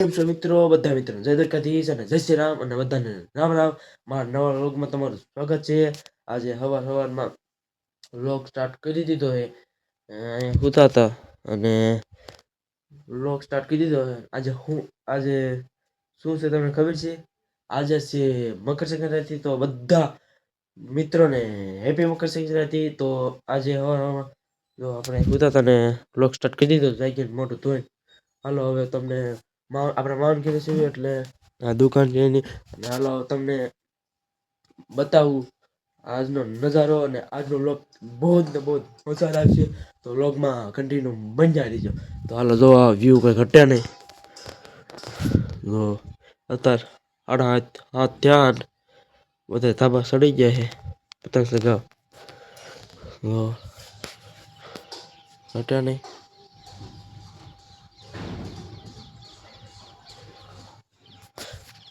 કેમ છો મિત્રો? બધા મિત્રો જય દ્વારકાધીશ અને જય શ્રી રામ અને બધાને રામ રામ. મારા નવા વ્લોગમાં તમારું સ્વાગત છે. આજે સવારમાં વ્લોગ સ્ટાર્ટ કરી દીધો છે. અહીંયા સૂતા હતા અને વ્લોગ સ્ટાર્ટ કરી દીધો છે. આજે શું છે તમને ખબર છે? આજે છે મકર સંક્રાંતિ. તો બધા મિત્રોને હેપી મકર સંક્રાંતિ. તો આજે સવારમાં જો આપણે સૂતા હતા ને વ્લોગ સ્ટાર્ટ કરી દીધો જાય મોટું ધોઈને. હાલો હવે તમને આપણે માઉન્ટ ઘેરે છીએ એટલે આ દુકાન છે એની. અને હાલો તમને બતાવું આજનો નજારો. અને આજનો વ્લોગ બહુ જ ને બહુ જ મજા આવશે. તો વ્લોગમાં કન્ટિન્યુ બન્યા રહેજો. તો હાલો જો આ વ્યૂ કંઈ ઘટે નહીં. જો અત્યારે 8:30 થયા ને બધા ધાબા ચડી ગયા છે પતંગ ચગાવવા. જો ઘટે નહીં.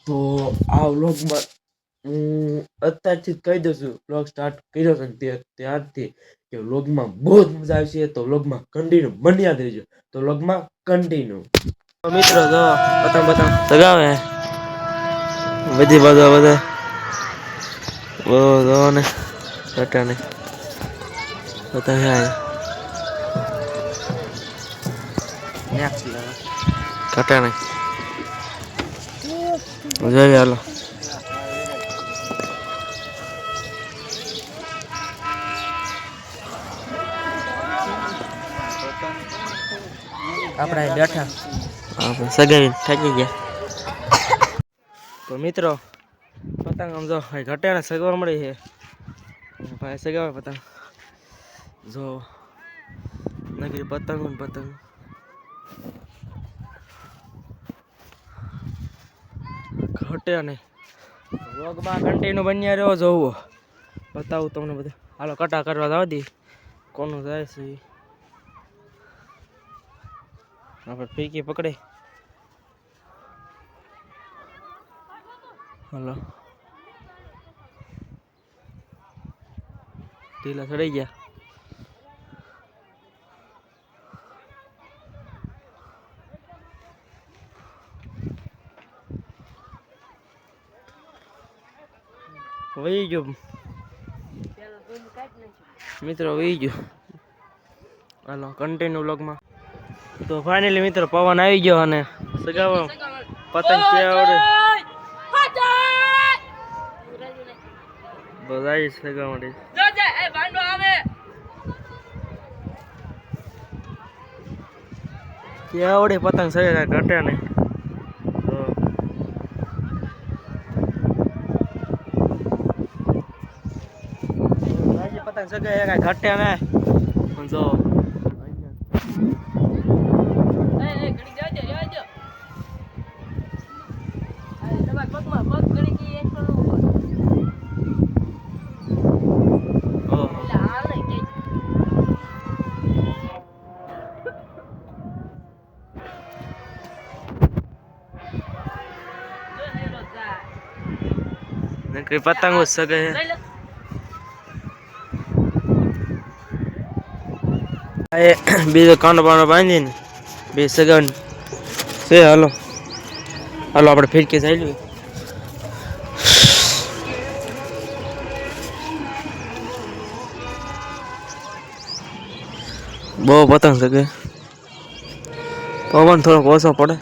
તો આ વ્લોગમાં હું અત્યારથી જ કહી દઉં છું, વ્લોગ સ્ટાર્ટ કર્યો છે ત્યારથી કે વ્લોગમાં બહુ જ મજા આવશે. તો વ્લોગમાં કન્ટિન્યુ બન્યા જ રહેજો. તો વ્લોગમાં કન્ટિન્યુ. મિત્રો જો પતંગ ચગાવે બધી બાજુ બધા જો ને ઘટે નહીં પતંગ ઘટે નહીં. જોઈએ હાલો. આપણે બેઠા આપણે સગાવી થાકી ગયા. તો મિત્રો પતંગ આમ જો ઘટે ને સગવડ મળી છે. ભાઈ સગાવે પતંગ જો નકરી પતંગ ઘટે નહીં. વ્લોગમાં કન્ટિન્યુ બન્યા રહ્યો. જોવો બતાવું તમને બધું. હાલો કટા કરવા જવા દી કોનું જાય છે. આપણે ફીકી પકડે. હાલો ઢીલા ચડાઈ ગયા. વહી ગયો મિત્રો વહી ગયો. હાલો કન્ટિન્યુ વ્લોગમાં. તો ફાઇનલી મિત્રો પવન આવી ગયો અને સગાવો પતંગ કે આવડે બધાય સગા માટે કે આવડે પતંગ સગા ઘટે નહીં. પતંગ સગા કઈ ઘટે નહીં. જો કઈ પતંગો સગે બીજો કાંડો બાંડો બાંધી ને બે સગન છે. હાલો હાલો આપણે ફિરકી ચાલ્યું. બહુ પતંગ સગે પવન થોડોક ઓછો પડે.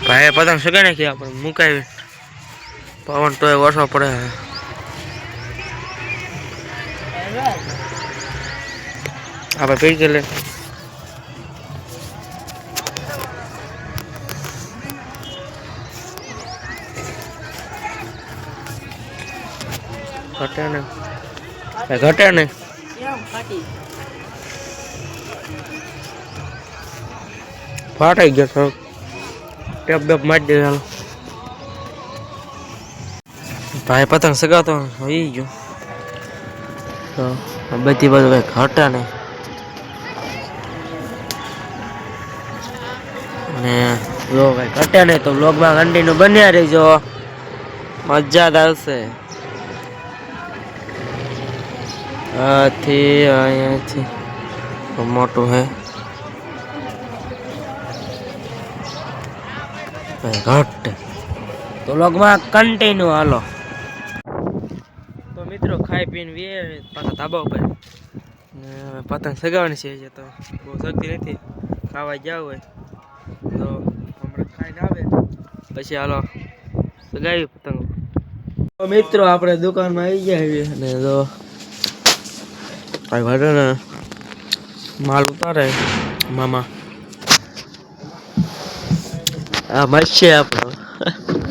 ભાઈ પતંગ સગાઈ નાખી આપણે મુકાવી. પવન તો ઓછો પડે. આપણે ફિરકી લે ઘટે નહીં ઘટે નહીં. ફાટાઈ ગયો સર. ટેપ બેપ મારી દે. હાલો ભાઈ પતંગ સગાવતો હોઈ ગયો. તો બધી બાજુ કઈ ઘટે નહીં. ને જો કઈ ઘટે નહીં તો વ્લોગમાં કન્ટિન્યુ બન્યા રહેજો. મજા જ આવશે. આથી અહીંયાથી મોટું હે ઘટ તો લોગમાં કન્ટિન્યુ હાલો. તો મિત્રો ખાઈ પીને વે પાછા ધાબા ઉપર પતંગ સગાવવાની છે. તો બહુ શક્તિ નથી, ખાવા જાવ હોય તો હમણાં ખાઈને આવે પછી હાલો સગાવી પતંગ. તો મિત્રો આપણે દુકાનમાં આવી ગયા અને તો કઈ વાંધો ને માલ ઉતારે મામા. આ મસ્ત છે આપણો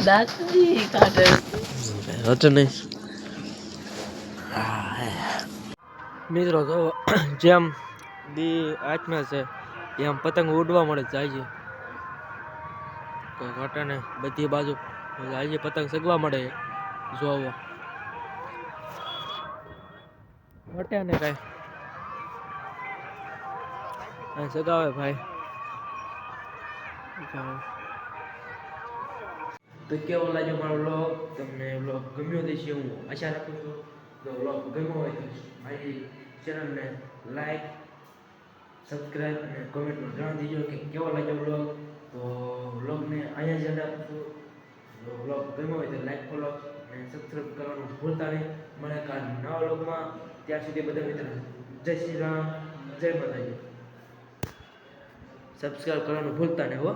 દાંતજી કાઢે હતો નહીં. મિત્રો તો જેમ દી આઠમાં છે એમ પતંગ ઉડવા મળે જાય છે ઘાટાને બધી બાજુ આજે પતંગ સગવા મળે જોવો ઘટે ને કઈ સગાવે ભાઈ. તો કેવો લાગ્યો મારો વ્લોગ? તમને વ્લોગ ગમ્યો હશે હું આશા રાખું છું. તો વ્લોગ ગમ્યો હોય તો મારી ચેનલને લાઈક, સબસ્ક્રાઈબ અને કોમેન્ટમાં જણાવી દીજો કે કેવો લાગ્યો વ્લોગ. તો વ્લોગને અહીંયા જ આપું છું. તો વ્લોગ ગમ્યો હોય તો લાઈક, ફોલો અને સબસ્ક્રાઈબ કરવાનું ભૂલતા નહીં. મળે કાલ નવા વ્લોગમાં. ત્યાં સુધી બધા મિત્રો જય શ્રી રામ, જય માતાજી. સબસ્ક્રાઈબ કરવાનું ભૂલતા નહીં હો.